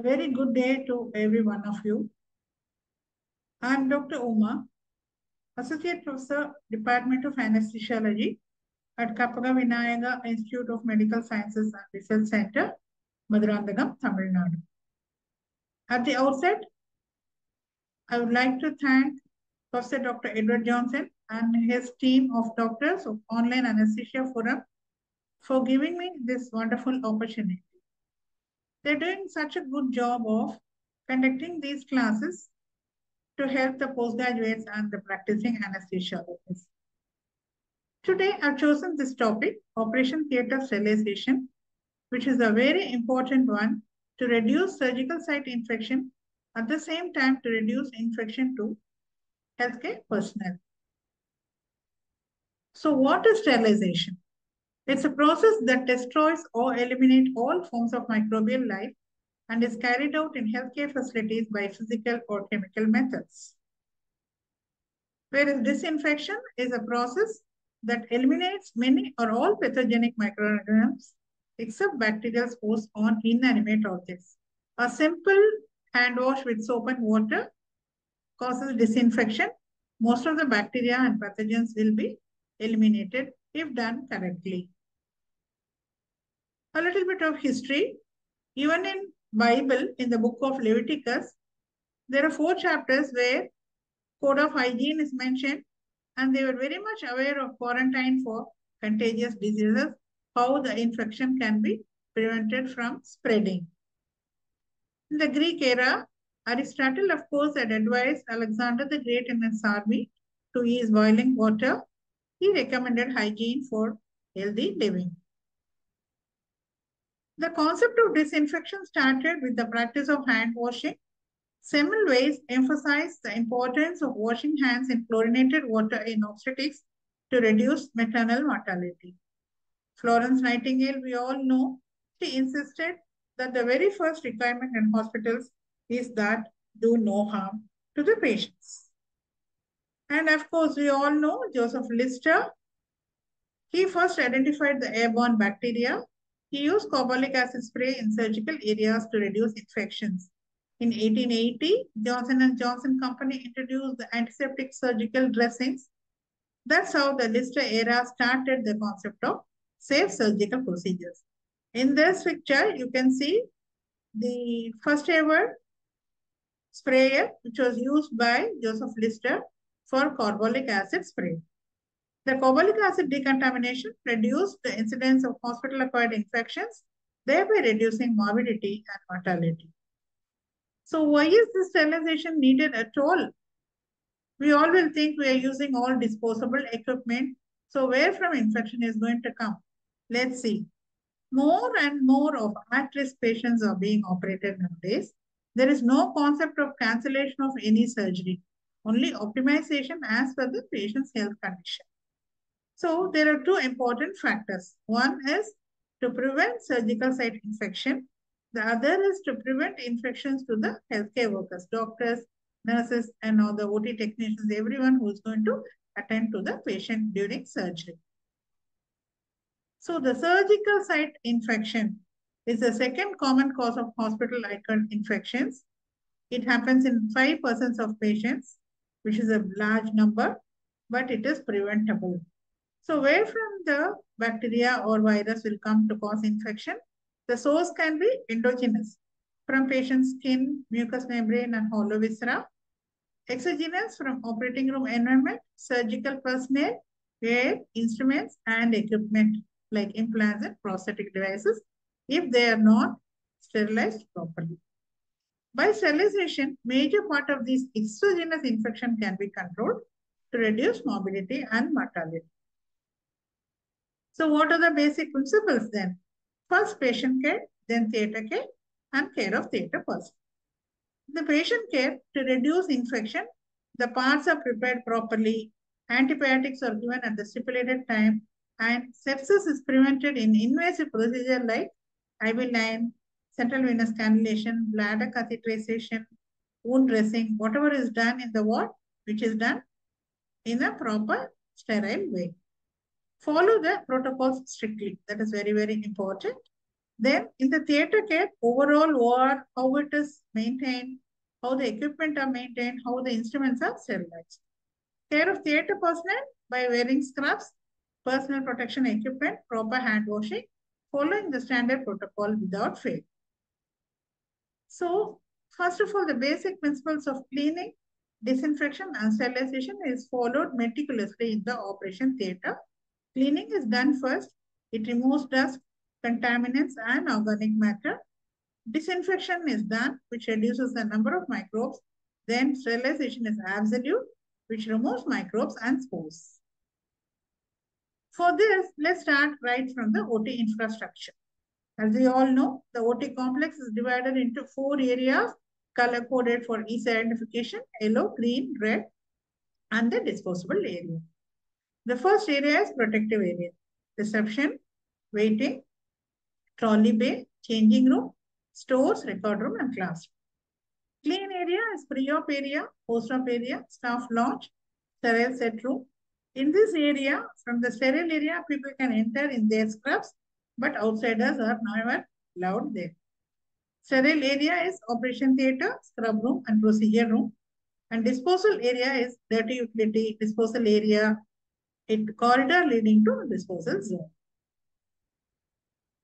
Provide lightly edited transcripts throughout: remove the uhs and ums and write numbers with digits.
very good day to every one of you. I am Dr. Uma, Associate Professor, Department of Anesthesiology at Karpagavinayaga Institute of Medical Sciences and Research Center, Maduranthagam, Tamil Nadu. At the outset, I would like to thank Professor Dr. Edward Johnson and his team of doctors of Online Anesthesia Forum for giving me this wonderful opportunity. They're doing such a good job of conducting these classes to help the postgraduates and the practicing anesthesiologists. Today, I've chosen this topic, Operation Theatre Sterilization, which is a very important one to reduce surgical site infection, at the same time to reduce infection to healthcare personnel. So what is sterilization? It's a process that destroys or eliminates all forms of microbial life and is carried out in healthcare facilities by physical or chemical methods. Whereas disinfection is a process that eliminates many or all pathogenic microorganisms except bacterial spores on inanimate objects. A simple hand wash with soap and water causes disinfection. Most of the bacteria and pathogens will be eliminated if done correctly. A little bit of history. Even in Bible, in the book of Leviticus, there are 4 chapters where code of hygiene is mentioned, and they were very much aware of quarantine for contagious diseases, how the infection can be prevented from spreading. In the Greek era, Aristotle, of course, had advised Alexander the Great in his army to use boiling water. He recommended hygiene for healthy living. The concept of disinfection started with the practice of hand washing. Semmelweis emphasized the importance of washing hands in chlorinated water in obstetrics to reduce maternal mortality. Florence Nightingale, we all know, she insisted that the very first requirement in hospitals is that do no harm to the patients. And of course, we all know Joseph Lister. He first identified the airborne bacteria. He used carbolic acid spray in surgical areas to reduce infections. In 1880, Johnson & Johnson Company introduced the antiseptic surgical dressings. That's how the Lister era started the concept of safe surgical procedures. In this picture, you can see the first ever sprayer, which was used by Joseph Lister for carbolic acid spray. The carbolic acid decontamination reduced the incidence of hospital-acquired infections, thereby reducing morbidity and mortality. So why is this sterilization needed at all? We all will think we are using all disposable equipment. So where from infection is going to come? Let's see. More and more of at-risk patients are being operated nowadays. There is no concept of cancellation of any surgery, only optimization as per the patient's health condition. So there are 2 important factors. One is to prevent surgical site infection. The other is to prevent infections to the healthcare workers, doctors, nurses, and all the OT technicians, everyone who is going to attend to the patient during surgery. So the surgical site infection is the second common cause of hospital-acquired infections. It happens in 5% of patients, which is a large number, but it is preventable. So where from the bacteria or virus will come to cause infection? The source can be endogenous, from patient's skin, mucous membrane, and hollow viscera. Exogenous, from operating room environment, surgical personnel, air, instruments, and equipment like implants and prosthetic devices, if they are not sterilized properly. By sterilization, major part of this exogenous infection can be controlled to reduce morbidity and mortality. So what are the basic principles then? First, patient care, then theatre care, and care of theatre person. The patient care, to reduce infection, the parts are prepared properly, antibiotics are given at the stipulated time, and sepsis is prevented in invasive procedure like IV line, central venous cannulation, bladder catheterization, wound dressing, whatever is done in the ward, which is done in a proper sterile way. Follow the protocols strictly. That is very, very important. Then in the theatre care, overall OR, how it is maintained, how the equipment are maintained, how the instruments are sterilized. Care of theatre personnel by wearing scrubs, personal protection equipment, proper hand washing, following the standard protocol without fail. So, first of all, the basic principles of cleaning, disinfection and sterilization is followed meticulously in the operation theatre. Cleaning is done first. It removes dust, contaminants and organic matter. Disinfection is done, which reduces the number of microbes. Then sterilization is absolute, which removes microbes and spores. For this, let's start right from the OT infrastructure. As we all know, the OT complex is divided into 4 areas, color-coded for ease identification, yellow, green, red, and the disposable area. The first area is protective area, reception, waiting, trolley bay, changing room, stores, record room, and classroom. Clean area is pre-op area, post-op area, staff lounge, sterile set room. In this area, from the sterile area, people can enter in their scrubs, but outsiders are never allowed there. Sterile area is operation theatre, scrub room, and procedure room. And disposal area is dirty utility, disposal area, corridor leading to disposal zone.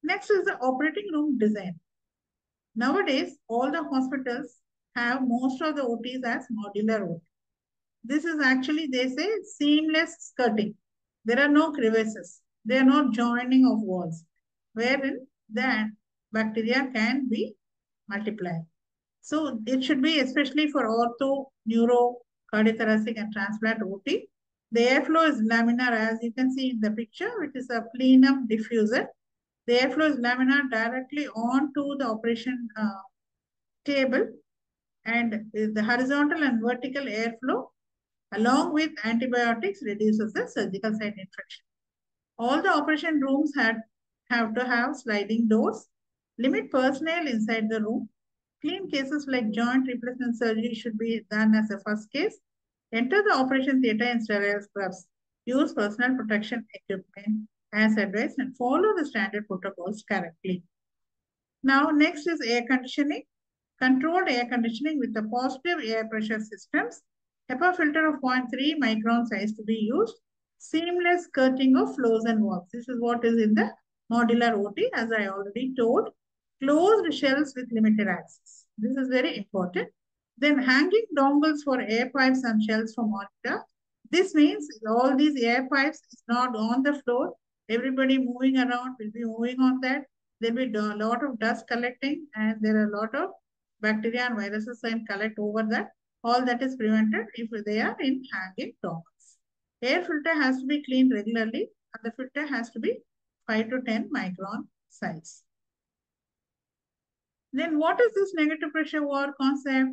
Next is the operating room design. Nowadays, all the hospitals have most of the OTs as modular OT. This is actually, they say, seamless skirting. There are no crevices. There are no joining of walls, wherein the bacteria can be multiplied. So it should be especially for ortho, neuro, cardiothoracic and transplant OT. The airflow is laminar, as you can see in the picture, which is a plenum diffuser. The airflow is laminar directly onto the operation table, and the horizontal and vertical airflow along with antibiotics reduces the surgical site infection. All the operation rooms have to have sliding doors, limit personnel inside the room. Clean cases like joint replacement surgery should be done as a first case. Enter the operation theatre in sterile scrubs. Use personal protection equipment as advised and follow the standard protocols correctly. Now, next is air conditioning. Controlled air conditioning with the positive air pressure systems. HEPA filter of 0.3 micron size to be used. Seamless skirting of floors and walls. This is what is in the modular OT, as I already told. Closed shelves with limited access. This is very important. Then hanging dongles for air pipes and shelves for monitor. This means all these air pipes is not on the floor. Everybody moving around will be moving on that. There will be a lot of dust collecting, and there are a lot of bacteria and viruses can collect over that. All that is prevented if they are in hanging dongles. Air filter has to be cleaned regularly, and the filter has to be 5 to 10 micron size. Then what is this negative pressure war concept?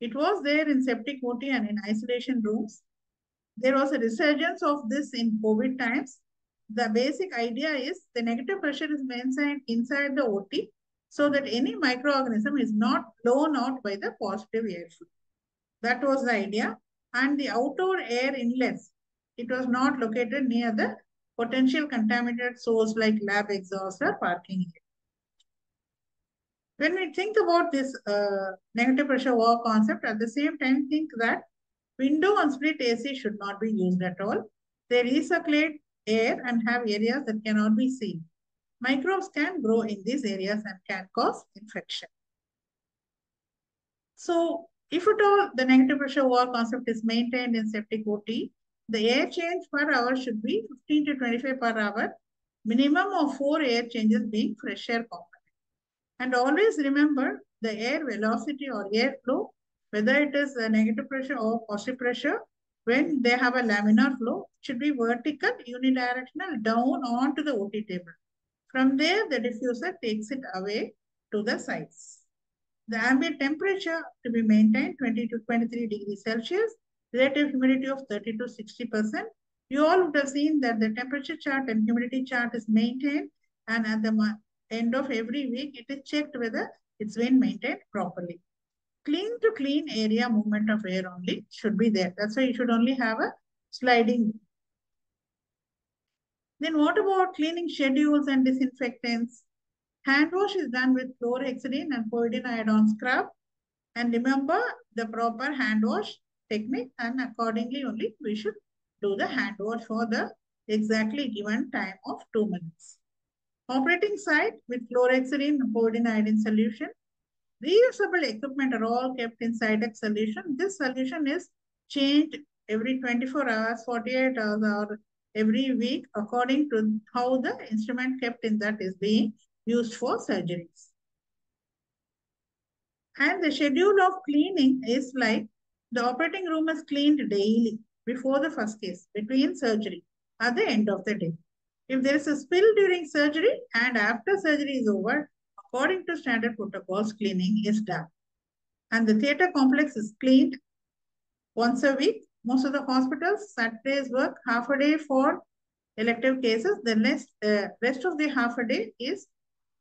It was there in septic OT and in isolation rooms. There was a resurgence of this in COVID times. The basic idea is the negative pressure is maintained inside the OT so that any microorganism is not blown out by the positive airflow. That was the idea. And the outdoor air inlets, it was not located near the potential contaminated source like lab exhaust or parking area. When we think about this negative pressure war concept, at the same time think that window and split AC should not be used at all. They recirculate air and have areas that cannot be seen. Microbes can grow in these areas and can cause infection. So, if at all the negative pressure war concept is maintained in septic OT, the air change per hour should be 15 to 25 per hour, minimum of 4 air changes being fresh air component. And always remember the air velocity or air flow, whether it is a negative pressure or positive pressure, when they have a laminar flow, should be vertical, unidirectional, down onto the OT table. From there, the diffuser takes it away to the sides. The ambient temperature to be maintained 20 to 23 degrees Celsius, relative humidity of 30 to 60%. You all would have seen that the temperature chart and humidity chart is maintained, and at the end of every week, it is checked whether it's been maintained properly. Clean to clean area movement of air only should be there. That's why you should only have a sliding. Then what about cleaning schedules and disinfectants? Hand wash is done with chlorhexidine and povidone iodine scrub. And remember the proper hand wash technique, and accordingly only we should do the hand wash for the exactly given time of 2 minutes. Operating site with chlorhexidine and povidone iodine solution. Reusable equipment are all kept inside a solution. This solution is changed every 24 hours, 48 hours, or every week according to how the instrument kept in that is being used for surgeries. And the schedule of cleaning is like the operating room is cleaned daily before the first case, between surgery, at the end of the day. If there is a spill during surgery and after surgery is over, according to standard protocols, cleaning is done. And the theatre complex is cleaned once a week. Most of the hospitals, Saturdays work half a day for elective cases. The rest of the half a day is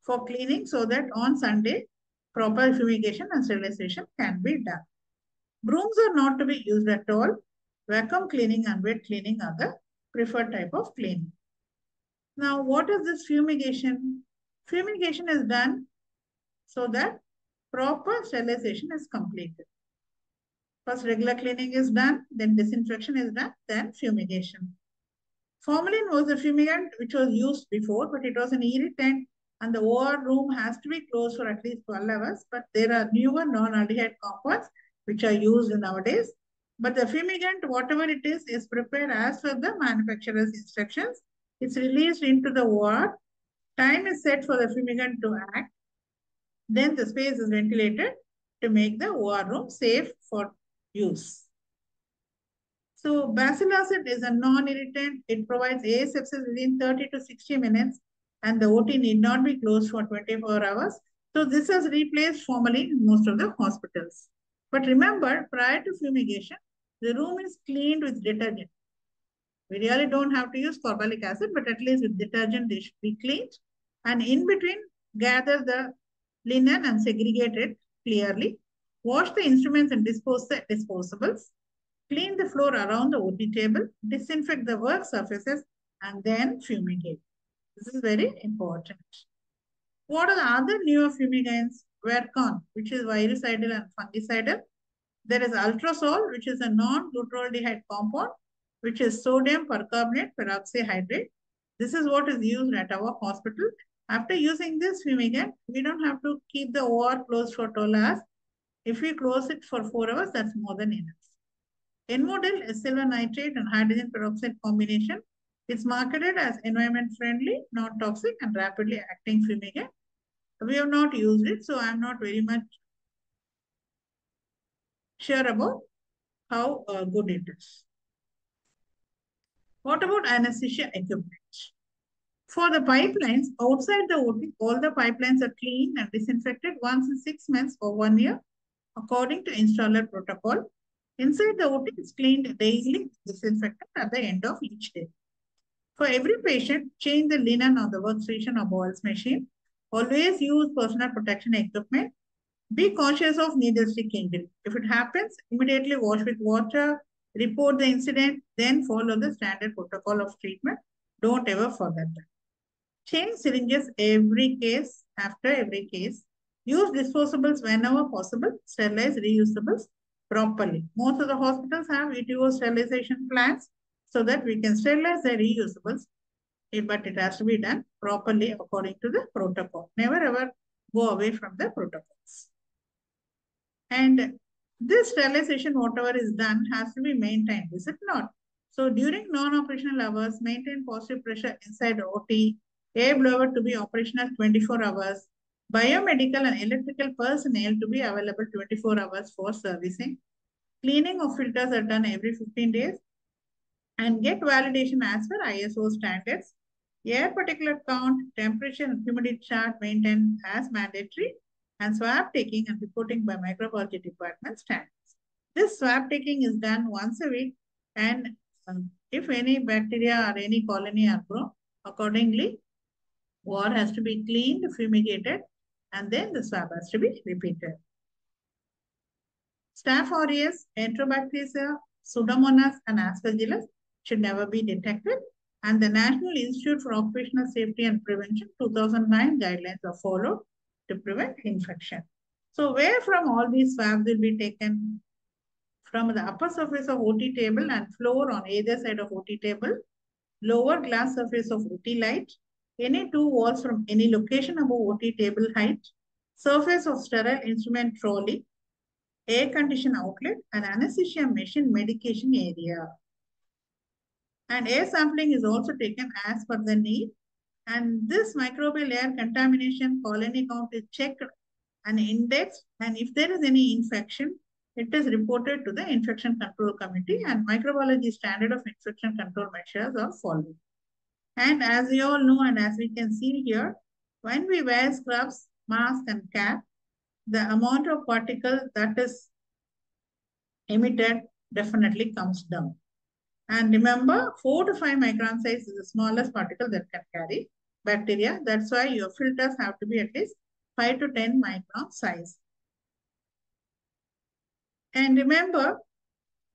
for cleaning, so that on Sunday, proper fumigation and sterilization can be done. Brooms are not to be used at all. Vacuum cleaning and wet cleaning are the preferred type of cleaning. Now, what is this fumigation? Fumigation is done so that proper sterilization is completed. First, regular cleaning is done, then disinfection is done, then fumigation. Formalin was a fumigant which was used before, but it was an irritant, and the OR room has to be closed for at least 12 hours. But there are newer non-aldehyde compounds which are used nowadays. But the fumigant, whatever it is prepared as per the manufacturer's instructions. It's released into the OR. Time is set for the fumigant to act. Then the space is ventilated to make the OR room safe for use. So bacillus is a non-irritant. It provides asepsis within 30 to 60 minutes, and the OT need not be closed for 24 hours. So this has replaced formalin in most of the hospitals. But remember, prior to fumigation, the room is cleaned with detergent. We really don't have to use carbolic acid, but at least with detergent, they should be cleaned. And in between, gather the linen and segregate it clearly. Wash the instruments and dispose the disposables. Clean the floor around the OT table. Disinfect the work surfaces and then fumigate. This is very important. What are the other newer fumigants? Vercon, which is virucidal and fungicidal. There is ultrasol, which is a non-glutaraldehyde compound, which is sodium percarbonate peroxyhydrate. This is what is used at our hospital. After using this fumigant, we don't have to keep the OR closed for 12 hours. If we close it for 4 hours, that's more than enough. Envodil is silver nitrate and hydrogen peroxide combination. It's marketed as environment-friendly, non-toxic, and rapidly acting fumigant. We have not used it, so I'm not very much sure about how good it is. What about anesthesia equipment? For the pipelines, outside the OT, all the pipelines are cleaned and disinfected once in 6 months or 1 year, according to installer protocol. Inside the OT, it's cleaned daily, disinfected at the end of each day. For every patient, change the linen on the workstation or Boyle's machine. Always use personal protection equipment. Be conscious of needle stick injury. If it happens, immediately wash with water, report the incident, then follow the standard protocol of treatment. Don't ever forget that. Change syringes after every case. Use disposables whenever possible. Sterilize reusables properly. Most of the hospitals have ETO sterilization plans so that we can sterilize the reusables, but it has to be done properly according to the protocol. Never ever go away from the protocols. And this sterilization, whatever is done, has to be maintained, is it not? So during non-operational hours, maintain positive pressure inside OT, air blower to be operational 24 hours, biomedical and electrical personnel to be available 24 hours for servicing. Cleaning of filters are done every 15 days and get validation as per ISO standards. Air particulate count, temperature and humidity chart maintained as mandatory, and swab taking and reporting by microbiology department standards. This swab taking is done once a week, and if any bacteria or any colony are grown, accordingly, ward has to be cleaned, fumigated, and then the swab has to be repeated. Staph aureus, Enterobacteria, Pseudomonas, and Aspergillus should never be detected. And the National Institute for Occupational Safety and Prevention 2009 guidelines are followed to prevent infection. So where from all these swabs will be taken? From the upper surface of OT table and floor on either side of OT table, lower glass surface of OT light, any two walls from any location above OT table height, surface of sterile instrument trolley, air condition outlet, and anesthesia machine medication area. And air sampling is also taken as per the need. And this microbial air contamination colony count is checked and indexed. And if there is any infection, it is reported to the Infection Control Committee, and microbiology standard of infection control measures are followed. And as we all know, and as we can see here, when we wear scrubs, mask, and cap, the amount of particle that is emitted definitely comes down. And remember, 4 to 5 micron size is the smallest particle that can carry bacteria. That's why your filters have to be at least 5 to 10 micron size. And remember,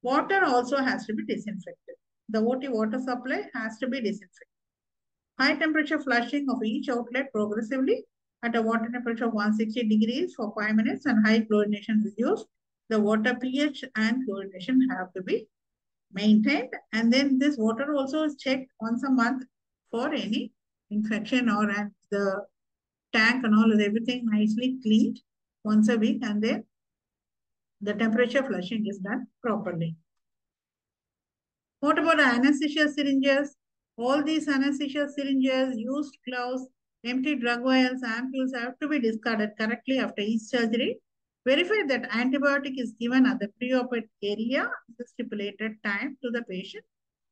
water also has to be disinfected. The OT water supply has to be disinfected. High temperature flushing of each outlet progressively at a water temperature of 160 degrees for 5 minutes and high chlorination reduced. The water pH and chlorination have to be maintained. And then this water also is checked once a month for any infection, or and the tank and all is everything nicely cleaned once a week, and then the temperature flushing is done properly. What about anesthesia syringes? All these anesthesia syringes, used gloves, empty drug vials, ampules have to be discarded correctly after each surgery. Verify that antibiotic is given at the pre-operative area in the stipulated time to the patient.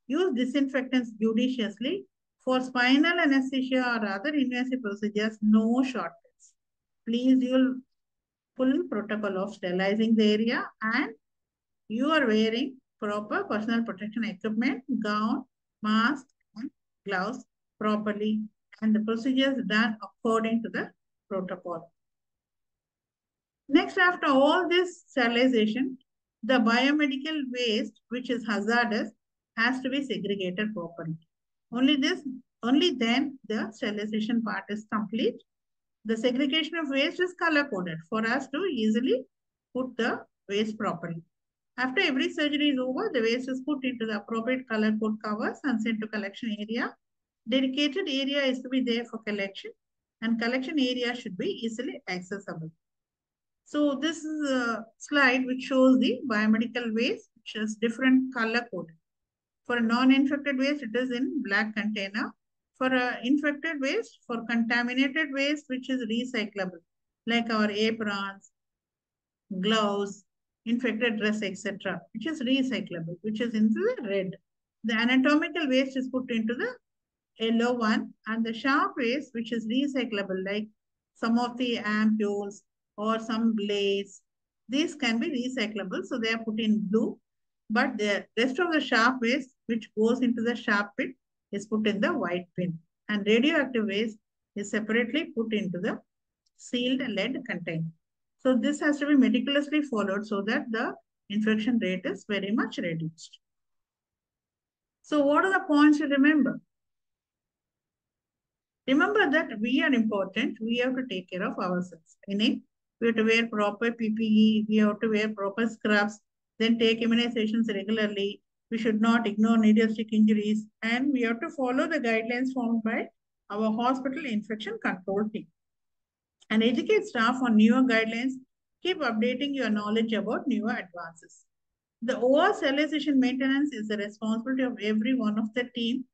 Use disinfectants judiciously. For spinal anesthesia or other invasive procedures, no shortcuts. Please use full protocol of sterilizing the area, and you are wearing proper personal protection equipment, gown, mask, and gloves properly, and the procedure is done according to the protocol. Next, after all this sterilization, the biomedical waste, which is hazardous, has to be segregated properly. Only then the sterilization part is complete. The segregation of waste is color coded for us to easily put the waste properly. After every surgery is over, the waste is put into the appropriate color code covers and sent to collection area. Dedicated area is to be there for collection, and collection area should be easily accessible. So this is a slide which shows the biomedical waste, which is different color coded. For non-infected waste, it is in black container. For infected waste, for contaminated waste, which is recyclable, like our aprons, gloves, infected dress, etc., which is recyclable, which is into the red. The anatomical waste is put into the yellow one, and the sharp waste, which is recyclable, like some of the ampules or some blades, these can be recyclable, so they are put in blue. But the rest of the sharp waste, which goes into the sharp pit, is put in the white bin. And radioactive waste is separately put into the sealed lead container. So this has to be meticulously followed so that the infection rate is very much reduced. So what are the points to remember? Remember that we are important. We have to take care of ourselves. Meaning, we have to wear proper PPE. We have to wear proper scrubs. Then take immunizations regularly. We should not ignore needle stick injuries. And we have to follow the guidelines formed by our hospital infection control team. And educate staff on newer guidelines. Keep updating your knowledge about newer advances. The overall sterilization maintenance is the responsibility of every one of the team.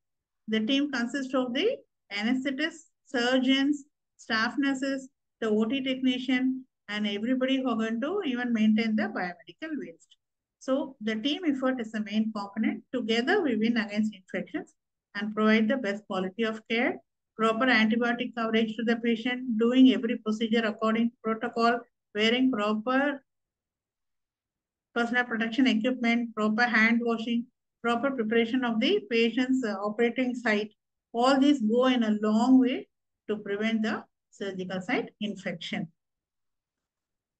The team consists of the anesthetists, surgeons, staff nurses, the OT technician, and everybody who are going to even maintain the biomedical waste. So the team effort is the main component. Together we win against infections and provide the best quality of care, proper antibiotic coverage to the patient, doing every procedure according to protocol, wearing proper personal protection equipment, proper hand washing, proper preparation of the patient's operating site. All these go in a long way to prevent the surgical site infection.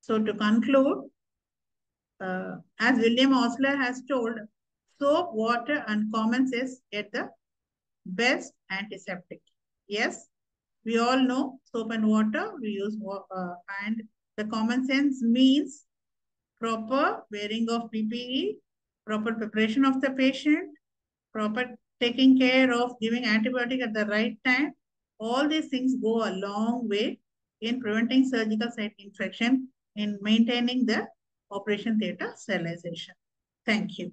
So to conclude, as William Osler has told, soap, water, and common sense get the best antiseptic. Yes, we all know soap and water we use, and the common sense means proper wearing of PPE, proper preparation of the patient, proper taking care of giving antibiotic at the right time. All these things go a long way in preventing surgical site infection, in maintaining the operation theatre sterilization. Thank you.